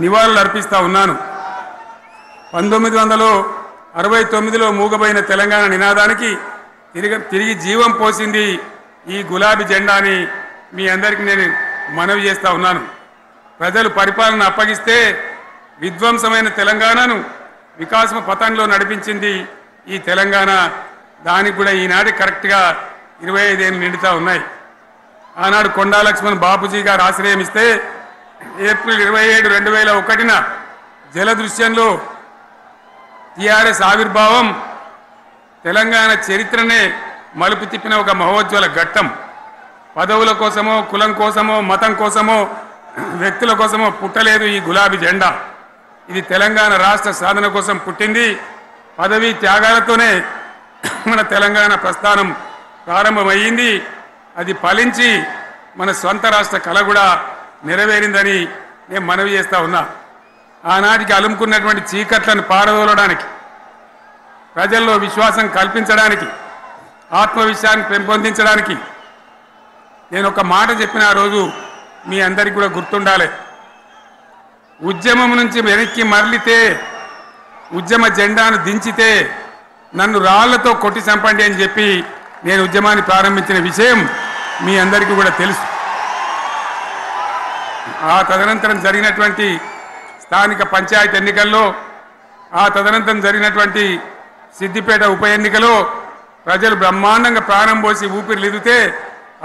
నివాళులు అర్పిస్తా ఉన్నాను. 1969లో మూగబోయిన తెలంగాణ నినాదానికి తిరిగి జీవం పోసింది ఈ గులాబీ జెండా అని మీ అందరికీ నేను మనవి చేస్తా ఉన్నాను. ప్రజలు పరిపాలన అప్పగిస్తే విధ్వంసమైన తెలంగాణను వికాసమ పథంలో నడిపించింది ఈ తెలంగాణ. దానికి కూడా ఈనాటి కరెక్ట్గా 25 ఏళ్ళు నిండుతా ఉన్నాయి. ఆనాడు కొండా లక్ష్మణ్ బాపూజీ గారు ఆశ్రయం ఇస్తే ఏప్రిల్ 27, 2001న జలదృశ్యంలో టీఆర్ఎస్ ఆవిర్భావం తెలంగాణ చరిత్రనే మలుపు తిప్పిన ఒక మహోజ్వల ఘట్టం. పదవుల కోసమో, కులం కోసమో, మతం కోసమో, వ్యక్తుల కోసమో పుట్టలేదు ఈ గులాబీ జెండా. ఇది తెలంగాణ రాష్ట్ర సాధన కోసం పుట్టింది. పదవీ త్యాగాలతోనే మన తెలంగాణ ప్రస్థానం ప్రారంభమయ్యింది. అది ఫలించి మన స్వంత రాష్ట్ర కళ కూడా నెరవేరిందని నేను మనవి చేస్తా ఉన్నా. ఆనాటికి అలుముకున్నటువంటి చీకట్లను పారదోలడానికి, ప్రజల్లో విశ్వాసం కల్పించడానికి, ఆత్మవిశ్వాసాన్ని పెంపొందించడానికి నేను ఒక మాట చెప్పిన ఆ రోజు మీ అందరికీ కూడా గుర్తుండాలి. ఉద్యమం నుంచి వెనక్కి మరలితే, ఉద్యమ జెండాను దించితే నన్ను రాళ్లతో కొట్టి చంపండి అని చెప్పి నేను ఉద్యమాన్ని ప్రారంభించిన విషయం మీ అందరికీ కూడా తెలుసు. ఆ తదనంతరం జరిగినటువంటి స్థానిక పంచాయతీ ఎన్నికల్లో, ఆ తదనంతరం జరిగినటువంటి సిద్దిపేట ఉప ఎన్నికలో ప్రజలు బ్రహ్మాండంగా ప్రాణం పోసి ఊపిరిలిదితే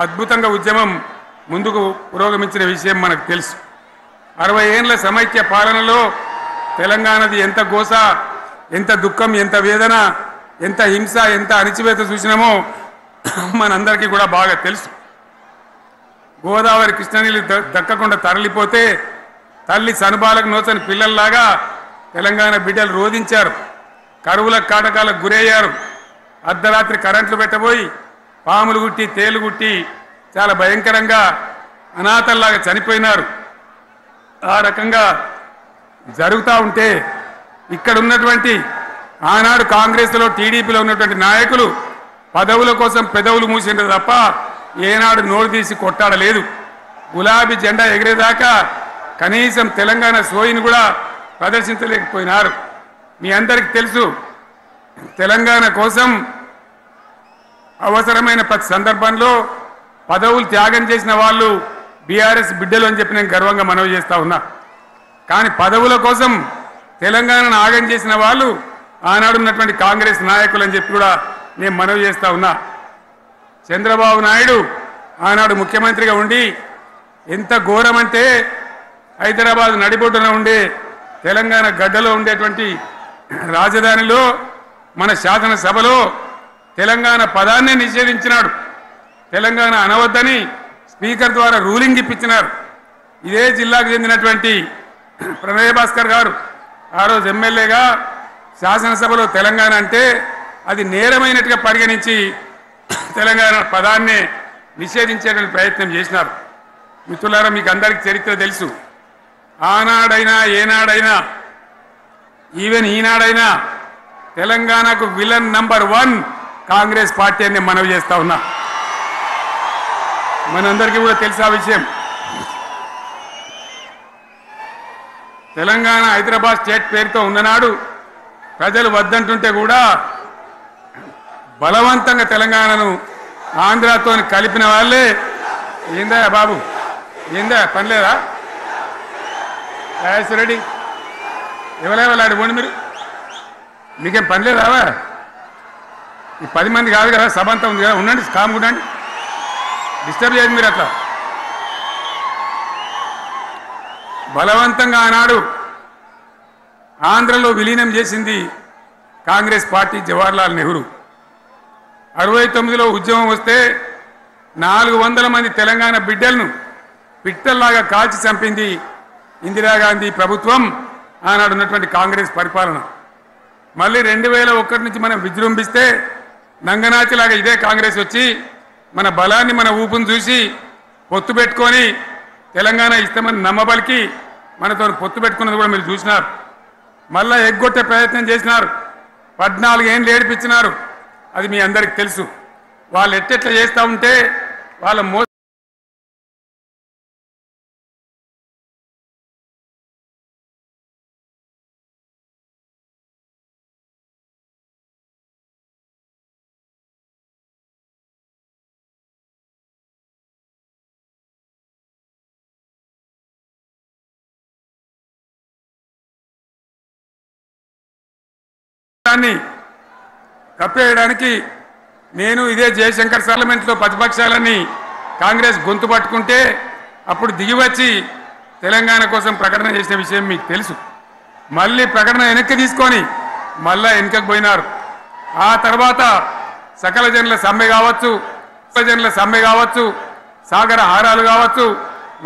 అద్భుతంగా ఉద్యమం ముందుకు పురోగమించిన విషయం మనకు తెలుసు. 60 ఏళ్ల సమైక్య పాలనలో తెలంగాణది ఎంత గోస, ఎంత దుఃఖం, ఎంత వేదన, ఎంత హింస, ఎంత అణిచివేత చూసినామో మనందరికీ కూడా బాగా తెలుసు. గోదావరి కృష్ణనీళ్ళు దక్కకుండా తరలిపోతే తల్లి సనుబాలకు నోచని పిల్లల్లాగా తెలంగాణ బిడ్డలు రోధించారు. కరువుల కాటకాలకు గురయ్యారు. అర్ధరాత్రి కరెంట్లు పెట్టబోయి పాములు గుట్టి, తేలు గుట్టి చాలా భయంకరంగా అనాథల్లాగా చనిపోయినారు. ఆ రకంగా జరుగుతూ ఉంటే ఇక్కడ ఉన్నటువంటి ఆనాడు కాంగ్రెస్లో, టీడీపీలో ఉన్నటువంటి నాయకులు పదవుల కోసం పెదవులు మూసిండ్రు తప్ప ఏనాడు నోరు తీసి కొట్టాడలేదు. గులాబీ జెండా ఎగిరేదాకా కనీసం తెలంగాణ సోయిని కూడా ప్రదర్శించలేకపోయినారు. మీ అందరికీ తెలుసు, తెలంగాణ కోసం అవసరమైన ప్రతి సందర్భంలో పదవులు త్యాగం చేసిన వాళ్ళు బీఆర్ఎస్ బిడ్డలు అని చెప్పి నేను గర్వంగా మనవి చేస్తా ఉన్నా. కానీ పదవుల కోసం తెలంగాణను ఆగం చేసిన వాళ్ళు ఆనాడు ఉన్నటువంటి కాంగ్రెస్ నాయకులు అని చెప్పి కూడా నేను మనవి చేస్తా ఉన్నా. చంద్రబాబు నాయుడు ఆనాడు ముఖ్యమంత్రిగా ఉండి ఎంత ఘోరమంటే హైదరాబాద్ నడిబొడ్డున ఉండే తెలంగాణ గడ్డలో ఉండేటువంటి రాజధానిలో మన శాసనసభలో తెలంగాణ పదాన్నే నిషేధించినాడు. తెలంగాణ అనవద్దని స్పీకర్ ద్వారా రూలింగ్ ఇప్పించినారు. ఇదే జిల్లాకు చెందినటువంటి ప్రణయ్ భాస్కర్ గారు ఆ రోజు ఎమ్మెల్యేగా శాసనసభలో తెలంగాణ అంటే అది నేరమైనట్టుగా పరిగణించి తెలంగాణ పదాన్నే నిషేధించేటువంటి ప్రయత్నం చేసినారు. మిత్రులారా, మీకు అందరికీ చరిత్ర తెలుసు. ఆనాడైనా, ఏనాడైనా, ఈవెన్ ఈనాడైనా తెలంగాణకు విలన్ నంబర్ 1 కాంగ్రెస్ పార్టీ అని మనవి చేస్తా ఉన్నా. మనందరికీ కూడా తెలుసు ఆ విషయం. తెలంగాణ హైదరాబాద్ స్టేట్ పేరుతో ఉన్ననాడు ప్రజలు వద్దంటుంటే కూడా బలవంతంగా తెలంగాణను ఆంధ్రాతో కలిపిన వాళ్ళే. ఏందా బాబు, ఏందా పని లేదా? రెడ్డి ఎవరెవలాడి పోండి, మీకేం పని లేదా? ఈ 10 మంది కాదు కదా, సభ అంతా ఉంది కదా, ఉండండి, కామ్ ఉండండి, డిస్టర్బ్ చేయదు మీరు. అట్లా బలవంతంగా ఆనాడు ఆంధ్రలో విలీనం చేసింది కాంగ్రెస్ పార్టీ, జవహర్లాల్ నెహ్రూ. 69లో ఉద్యమం వస్తే 400 మంది తెలంగాణ బిడ్డలను పిట్టల్లాగా కాల్చి చంపింది ఇందిరాగాంధీ ప్రభుత్వం, ఆనాడు ఉన్నటువంటి కాంగ్రెస్ పరిపాలన. మళ్ళీ 2001 నుంచి మనం విజృంభిస్తే నంగనాచిలాగా ఇదే కాంగ్రెస్ వచ్చి మన బలాన్ని, మన ఊపును చూసి పొత్తు పెట్టుకొని తెలంగాణ ఇస్తామని నమ్మబలికి మనతో పొత్తు పెట్టుకున్నది కూడా మీరు చూసినారు. మళ్ళా ఎగ్గొట్టే ప్రయత్నం చేసినారు. 14 ఏళ్ళు ఏడిపించినారు. అది మీ అందరికీ తెలుసు. వాళ్ళు ఎట్టెట్లా చేస్తూ ఉంటే వాళ్ళ నిజాన్ని కప్పేయడానికి నేను ఇదే జయశంకర్ పార్లమెంట్లో ప్రతిపక్షాలన్నీ కాంగ్రెస్ గొంతు పట్టుకుంటే అప్పుడు దిగివచ్చి తెలంగాణ కోసం ప్రకటన చేసిన విషయం మీకు తెలుసు. మళ్ళీ ప్రకటన వెనక్కి తీసుకొని మళ్ళా వెనుకకు పోయినారు. ఆ తర్వాత సకల జనుల సమ్మె కావచ్చు, సాగర హారాలు కావచ్చు,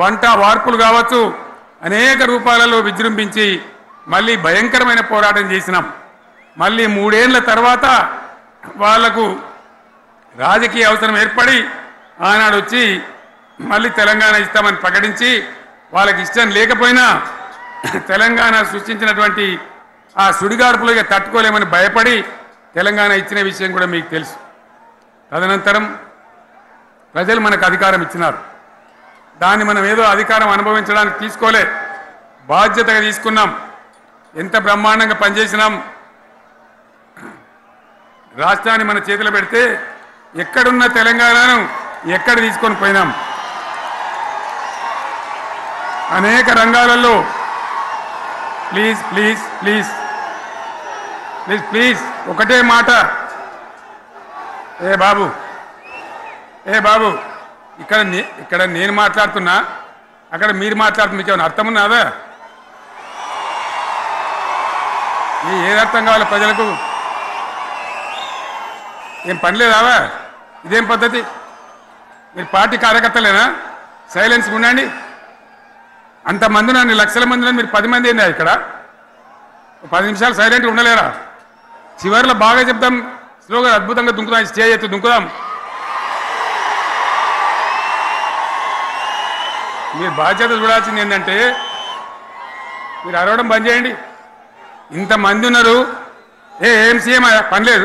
వంట వార్పులు కావచ్చు, అనేక రూపాలలో విజృంభించి మళ్ళీ భయంకరమైన పోరాటం చేసినాం. మళ్ళీ 3 ఏళ్ల తర్వాత వాళ్లకు రాజకీయ అవసరం ఏర్పడి ఆనాడు వచ్చి మళ్ళీ తెలంగాణ ఇస్తామని ప్రకటించి వాళ్ళకి ఇష్టం లేకపోయినా తెలంగాణ సృష్టించినటువంటి ఆ సుడిగాడుపులుగా తట్టుకోలేమని భయపడి తెలంగాణ ఇచ్చిన విషయం కూడా మీకు తెలుసు. తదనంతరం ప్రజలు మనకు అధికారం ఇచ్చినారు. దాన్ని మనం ఏదో అధికారం అనుభవించడానికి తీసుకోలే, బాధ్యతగా తీసుకున్నాం. ఎంత బ్రహ్మాండంగా పనిచేసినాం. రాష్ట్రాన్ని మన చేతిలో పెడితే ఎక్కడున్న తెలంగాణను ఎక్కడ తీసుకొని పోయినాం. అనేక రంగాలలో please please please please please ఒకటే మాట. ఏ బాబు ఇక్కడ నేను మాట్లాడుతున్నా, అక్కడ మీరు మాట్లాడుతున్నా, మీకు ఏమైనా అర్థం ఉన్నదా? ఏది అర్థం కావాలి ప్రజలకు? ఏం పని లేదావా? ఇదేం పద్ధతి? మీరు పార్టీ కార్యకర్తలేనా? సైలెన్స్ ఉండండి. అంతమంది నన్ను లక్షల మంది మీరు 10 మంది ఏందా ఇక్కడ? 10 నిమిషాలు సైలెంట్గా ఉండలేరా? చివరిలో బాగా చెప్తాం, స్లోగా అద్భుతంగా దుంకుదాం, స్టేజ్ ఎత్తు దుంకుదాం. మీరు బాధ్యత చూడాల్సింది ఏంటంటే మీరు అరవడం బంద్ చేయండి. ఇంతమంది ఉన్నారు, ఏం సీఎం పని లేదు.